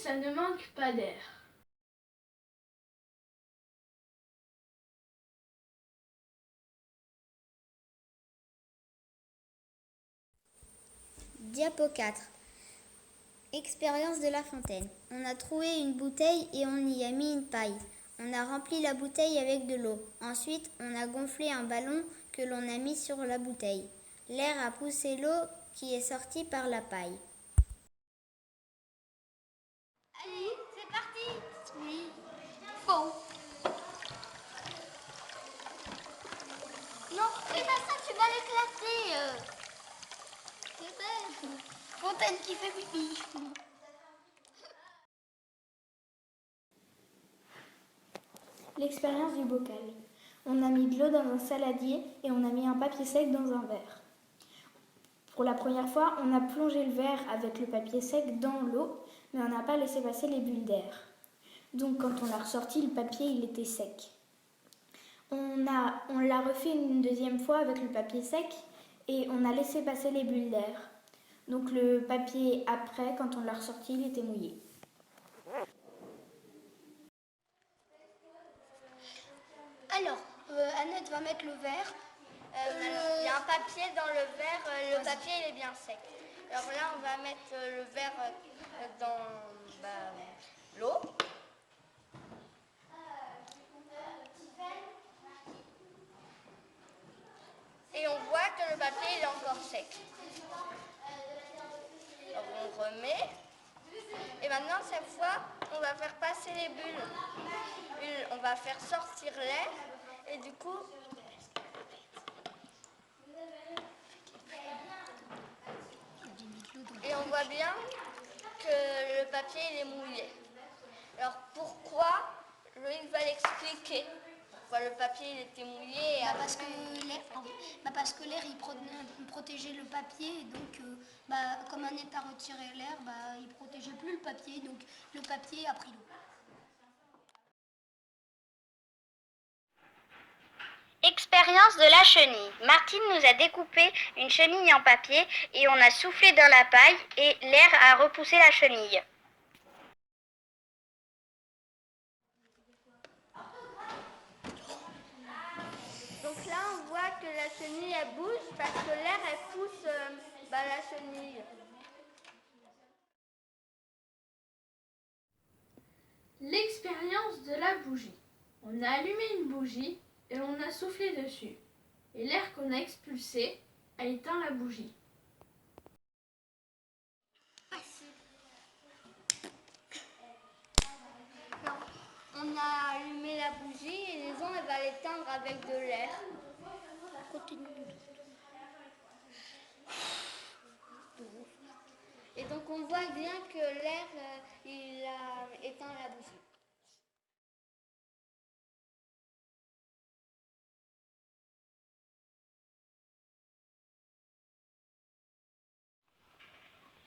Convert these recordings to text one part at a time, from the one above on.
ça ne manque pas d'air. Diapo 4. Expérience de la fontaine. On a trouvé une bouteille et on y a mis une paille. On a rempli la bouteille avec de l'eau. Ensuite, on a gonflé un ballon que l'on a mis sur la bouteille. L'air a poussé l'eau qui est sortie par la paille. Allez, c'est parti. Oui. Faux. Non, fais pas ça, tu vas l'éclater. C'est vrai. Fontaine qui fait pipi. L'expérience du bocal. On a mis de l'eau dans un saladier et on a mis un papier sec dans un verre. Pour la première fois, on a plongé le verre avec le papier sec dans l'eau, mais on n'a pas laissé passer les bulles d'air. Donc quand on l'a ressorti, le papier il était sec. On l'a refait une deuxième fois avec le papier sec et on a laissé passer les bulles d'air. Donc le papier après, quand on l'a ressorti, il était mouillé. Alors, Annette va mettre le verre. Il y a un papier dans le verre, le papier il est bien sec. Alors là, on va mettre le verre dans l'eau. Et on voit que le papier il est encore sec. Alors on remet. Et maintenant, cette fois, on va faire passer les bulles. On va faire sortir l'air. Et du coup, et on voit bien que le papier il est mouillé. Alors pourquoi Loïc va l'expliquer. Pourquoi le papier il était mouillé parce que l'air il protégeait le papier et donc comme Annette a retiré l'air, il protégeait plus le papier, donc le papier a pris l'eau. Expérience de la chenille. Martine nous a découpé une chenille en papier et on a soufflé dans la paille et l'air a repoussé la chenille. Donc là on voit que la chenille elle bouge parce que l'air elle pousse la chenille. L'expérience de la bougie. On a allumé une bougie et on a soufflé dessus. Et l'air qu'on a expulsé a éteint la bougie. Alors, on a allumé la bougie et les gens elle va l'éteindre avec de l'air. Et donc on voit bien que l'air il a éteint la bougie.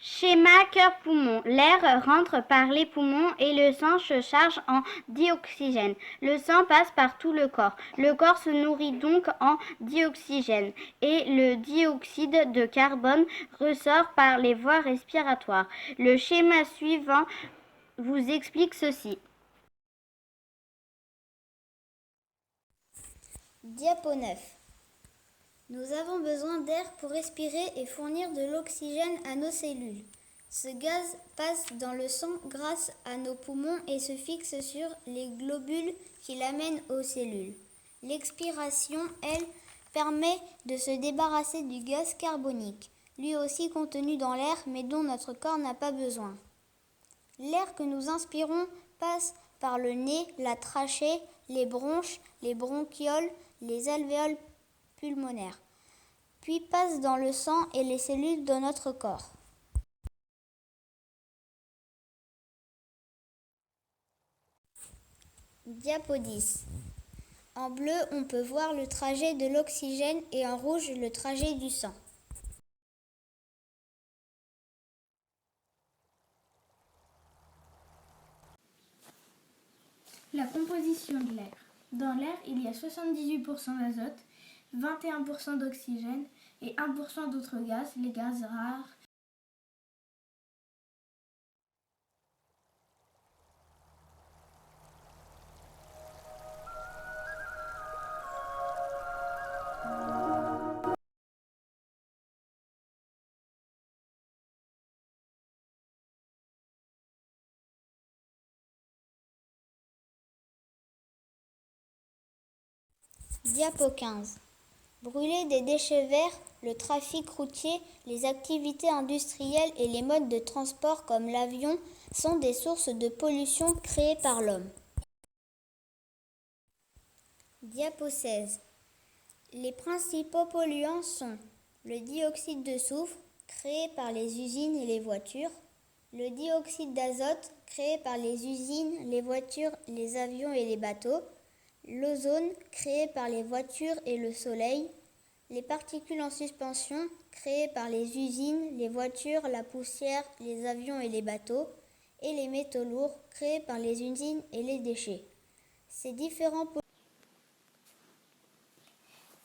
Schéma cœur-poumon. L'air rentre par les poumons et le sang se charge en dioxygène. Le sang passe par tout le corps. Le corps se nourrit donc en dioxygène et le dioxyde de carbone ressort par les voies respiratoires. Le schéma suivant vous explique ceci. Diapo 9. Nous avons besoin d'air pour respirer et fournir de l'oxygène à nos cellules. Ce gaz passe dans le sang grâce à nos poumons et se fixe sur les globules qui l'amènent aux cellules. L'expiration, elle, permet de se débarrasser du gaz carbonique, lui aussi contenu dans l'air mais dont notre corps n'a pas besoin. L'air que nous inspirons passe par le nez, la trachée, les bronches, les bronchioles, les alvéoles pulmonaires, puis passe dans le sang et les cellules de notre corps. Diapo 10. En bleu, on peut voir le trajet de l'oxygène et en rouge, le trajet du sang. La composition de l'air. Dans l'air, il y a 78% d'azote, 21% d'oxygène et 1% d'autres gaz, les gaz rares. Diapo 15. Brûler des déchets verts, le trafic routier, les activités industrielles et les modes de transport comme l'avion sont des sources de pollution créées par l'homme. Diapo 16. Les principaux polluants sont le dioxyde de soufre, créé par les usines et les voitures, le dioxyde d'azote, créé par les usines, les voitures, les avions et les bateaux, l'ozone, créé par les voitures et le soleil, les particules en suspension, créées par les usines, les voitures, la poussière, les avions et les bateaux, et les métaux lourds, créés par les usines et les déchets. Ces différents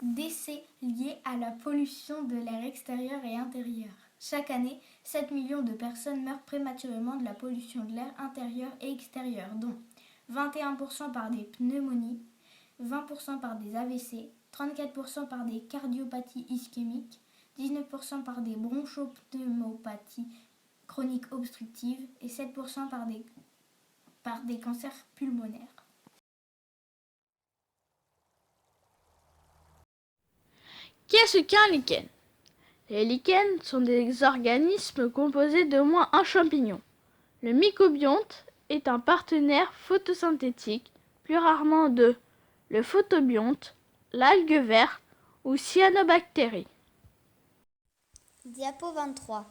Décès liés à la pollution de l'air extérieur et intérieur. Chaque année, 7 millions de personnes meurent prématurément de la pollution de l'air intérieur et extérieur, dont 21% par des pneumonies, 20% par des AVC, 34% par des cardiopathies ischémiques, 19% par des bronchopneumopathies chroniques obstructives et 7% par des cancers pulmonaires. Qu'est-ce qu'un lichen? Les lichens sont des organismes composés d'au moins un champignon. Le mycobionte est un partenaire photosynthétique, plus rarement deux, le photobionte, l'algue verte ou cyanobactéries. Diapo 23.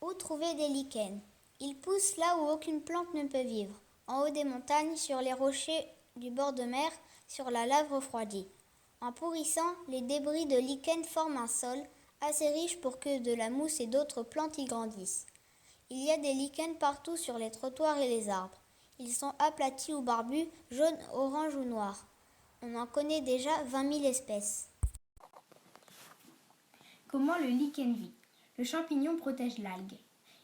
Où trouver des lichens? Ils poussent là où aucune plante ne peut vivre, en haut des montagnes, sur les rochers du bord de mer, sur la lave refroidie. En pourrissant, les débris de lichens forment un sol assez riche pour que de la mousse et d'autres plantes y grandissent. Il y a des lichens partout sur les trottoirs et les arbres. Ils sont aplatis ou barbus, jaunes, orange ou noirs. On en connaît déjà 20 000 espèces. Comment le lichen vit? Le champignon protège l'algue.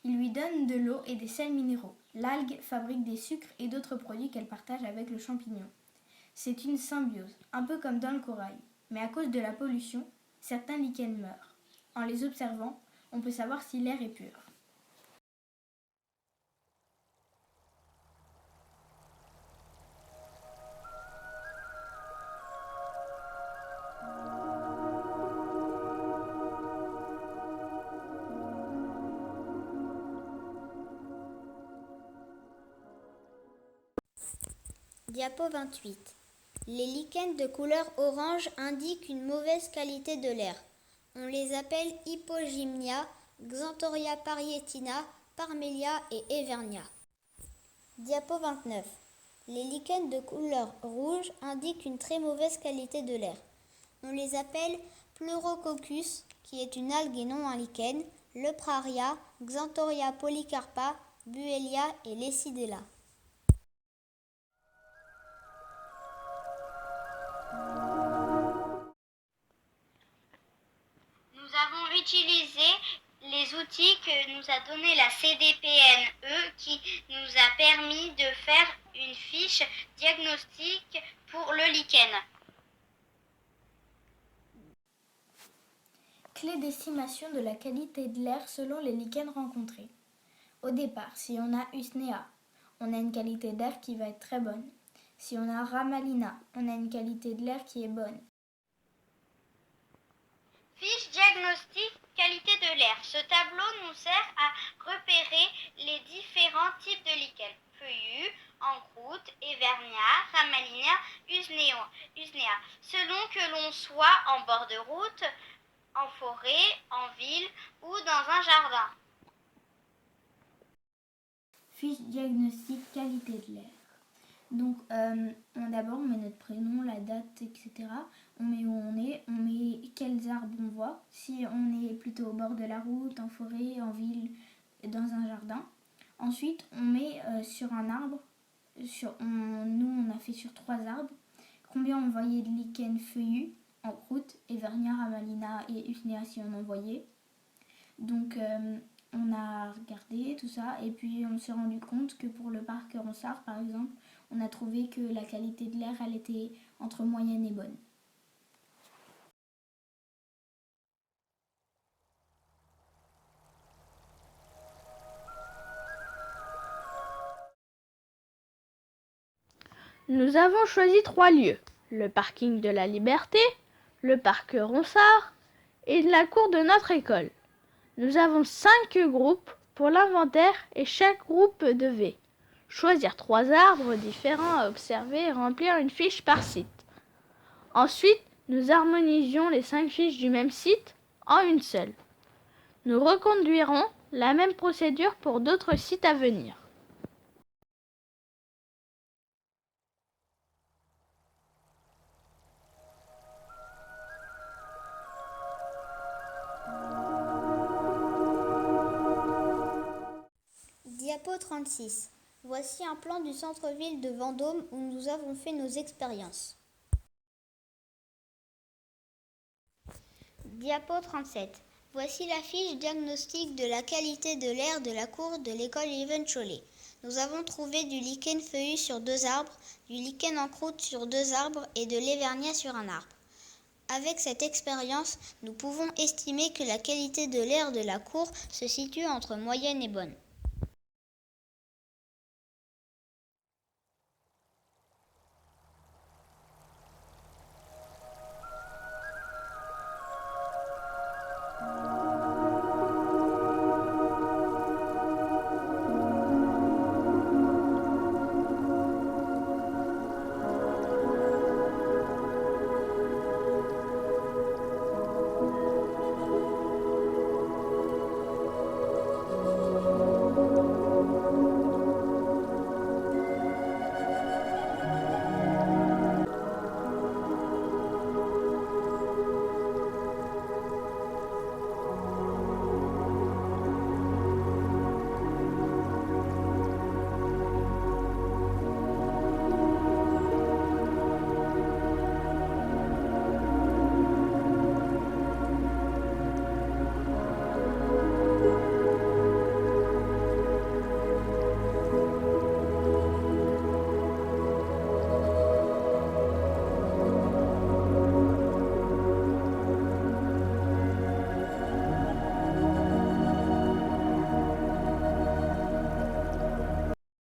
Il lui donne de l'eau et des sels minéraux. L'algue fabrique des sucres et d'autres produits qu'elle partage avec le champignon. C'est une symbiose, un peu comme dans le corail. Mais à cause de la pollution, certains lichens meurent. En les observant, on peut savoir si l'air est pur. Diapo 28. Les lichens de couleur orange indiquent une mauvaise qualité de l'air. On les appelle Hypogymnia, Xanthoria parietina, Parmelia et Evernia. Diapo 29. Les lichens de couleur rouge indiquent une très mauvaise qualité de l'air. On les appelle Pleurococcus, qui est une algue et non un lichen, Lepraria, Xanthoria polycarpa, Buellia et Lecidella. Nous avons utilisé les outils que nous a donné la CDPNE qui nous a permis de faire une fiche diagnostique pour le lichen. Clé d'estimation de la qualité de l'air selon les lichens rencontrés. Au départ, si on a Usnea, on a une qualité d'air qui va être très bonne. Si on a Ramalina, on a une qualité de l'air qui est bonne. Fiche diagnostic qualité de l'air. Ce tableau nous sert à repérer les différents types de lichens. Feuillus, en croûte, Evernia, Ramalina, Usnea. Selon que l'on soit en bord de route, en forêt, en ville ou dans un jardin. Fiche diagnostic qualité de l'air. Donc d'abord on met notre prénom, la date, etc. On met où on met quels arbres on voit. Si on est plutôt au bord de la route, en forêt, en ville, dans un jardin. Ensuite on met sur un arbre, nous on a fait sur 3 arbres, combien on voyait de lichens feuillus en croûte, Evernia, Ramalina et Usnea si on en voyait. Donc on a regardé tout ça et puis on s'est rendu compte que pour le parc Ronsard par exemple, on a trouvé que la qualité de l'air elle était entre moyenne et bonne. Nous avons choisi 3 lieux. le parking de la Liberté, le parc Ronsard et la cour de notre école. Nous avons 5 groupes pour l'inventaire et chaque groupe devait choisir 3 arbres différents à observer et remplir une fiche par site. Ensuite, nous harmonisions les 5 fiches du même site en une seule. Nous reconduirons la même procédure pour d'autres sites à venir. Diapo 36. Voici un plan du centre-ville de Vendôme où nous avons fait nos expériences. Diapo 37. Voici la fiche diagnostic de la qualité de l'air de la cour de l'école Yvonne Chollet. Nous avons trouvé du lichen feuillu sur 2 arbres, du lichen en croûte sur 2 arbres et de l'évernia sur un arbre. Avec cette expérience, nous pouvons estimer que la qualité de l'air de la cour se situe entre moyenne et bonne.